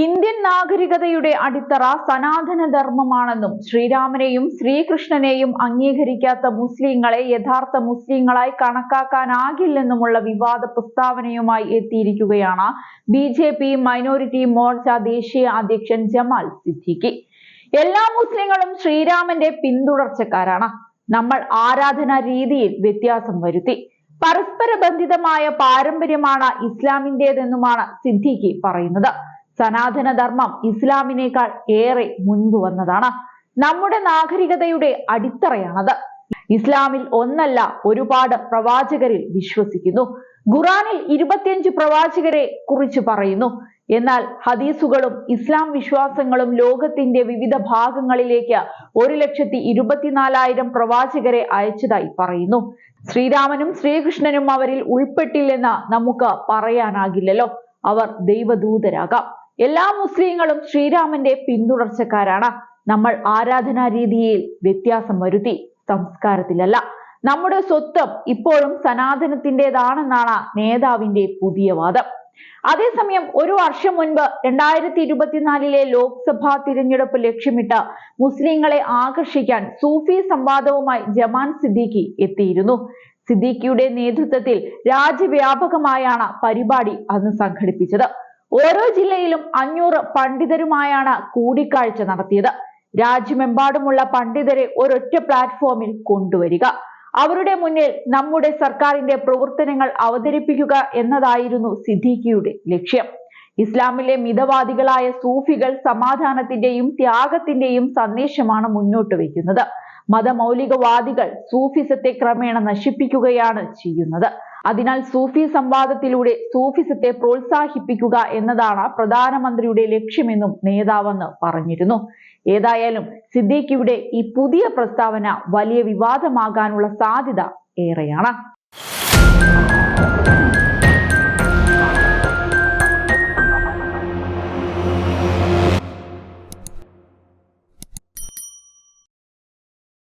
Indian നാഗരികതയുടെ അടിത്തറ സനാതന ധർമ്മമാണെന്നും ശ്രീരാമനെയും ശ്രീകൃഷ്ണനെയും അംഗീകരിക്കാത്ത മുസ്ലിങ്ങളെ യഥാർത്ഥ മുസ്ലിങ്ങളായി കണക്കാക്കാനാകില്ലെന്നുമുള്ള വിവാദ പ്രസ്താവനയുമായി എത്തിയിരിക്കുകയാണ് ബിജെപി മൈനോറിറ്റി മോർച്ച ദേശീയ അധ്യക്ഷൻ ജമാൽ സിദ്ദീഖി. എല്ലാ മുസ്ലിങ്ങളും ശ്രീരാമന്റെ പിന്തുടർച്ചക്കാരാണ്. നമ്മൾ ആരാധനാ രീതിയിൽ വ്യത്യാസം വരുത്തി. പരസ്പര ബന്ധിതമായ പാരമ്പര്യമാണ് ഇസ്ലാമിന്റേതെന്നുമാണ് സിദ്ദീഖി പറയുന്നത്. സനാതന ധർമ്മം ഇസ്ലാമിനേക്കാൾ ഏറെ മുൻപ് വന്നതാണ്. നമ്മുടെ നാഗരികതയുടെ അടിത്തറയാണത്. ഇസ്ലാമിൽ ഒന്നല്ല, ഒരുപാട് പ്രവാചകരിൽ വിശ്വസിക്കുന്നു. ഖുറാനിൽ 25 പ്രവാചകരെ കുറിച്ച് പറയുന്നു. എന്നാൽ ഹദീസുകളും ഇസ്ലാം വിശ്വാസങ്ങളും ലോകത്തിന്റെ വിവിധ ഭാഗങ്ങളിലേക്ക് 1,24,000 പ്രവാചകരെ അയച്ചതായി പറയുന്നു. ശ്രീരാമനും ശ്രീകൃഷ്ണനും അവരിൽ ഉൾപ്പെട്ടില്ലെന്ന് നമുക്ക് പറയാനാകില്ലല്ലോ. അവർ ദൈവദൂതരാകാം. എല്ലാ മുസ്ലിങ്ങളും ശ്രീരാമന്റെ പിന്തുടർച്ചക്കാരാണ്. നമ്മൾ ആരാധനാ രീതിയിൽ വ്യത്യാസം വരുത്തി, സംസ്കാരത്തിലല്ല. നമ്മുടെ സ്വത്വം ഇപ്പോഴും സനാതനത്തിൻ്റെതാണെന്നാണ് നേതാവിന്റെ പുതിയ വാദം. അതേസമയം ഒരു വർഷം മുൻപ് 2024 ലോക്സഭാ തിരഞ്ഞെടുപ്പ് ലക്ഷ്യമിട്ട് മുസ്ലിങ്ങളെ ആകർഷിക്കാൻ സൂഫി സംവാദവുമായി ജമാൽ സിദ്ദീഖി എത്തിയിരുന്നു. സിദ്ദീഖിയുടെ നേതൃത്വത്തിൽ രാജ്യവ്യാപകമായാണ് പരിപാടി അന്ന് സംഘടിപ്പിച്ചത്. ഓരോ ജില്ലയിലും 500 പണ്ഡിതരുമായാണ് കൂടിക്കാഴ്ച നടത്തിയത്. രാജ്യമെമ്പാടുമുള്ള പണ്ഡിതരെ ഒരൊറ്റ പ്ലാറ്റ്ഫോമിൽ കൊണ്ടുവരിക, അവരുടെ മുന്നിൽ നമ്മുടെ സർക്കാരിന്റെ പ്രവർത്തനങ്ങൾ അവതരിപ്പിക്കുക എന്നതായിരുന്നു സിദ്ദീഖിയുടെ ലക്ഷ്യം. ഇസ്ലാമിലെ മിതവാദികളായ സൂഫികൾ സമാധാനത്തിന്റെയും ത്യാഗത്തിന്റെയും സന്ദേശമാണ് മുന്നോട്ട് വയ്ക്കുന്നത്. മതമൗലികവാദികൾ സൂഫിസത്തെ ക്രമേണ നശിപ്പിക്കുകയാണ് ചെയ്യുന്നത്. അതിനാൽ സൂഫി സംവാദത്തിലൂടെ സൂഫിസത്തെ പ്രോത്സാഹിപ്പിക്കുക എന്നതാണ് പ്രധാനമന്ത്രിയുടെ ലക്ഷ്യമെന്നും നേതാവെന്ന് പറഞ്ഞിരുന്നു. ഏതായാലും സിദ്ദീഖിയുടെ ഈ പുതിയ പ്രസ്താവന വലിയ വിവാദമാകാനുള്ള സാധ്യത ഏറെയാണ്.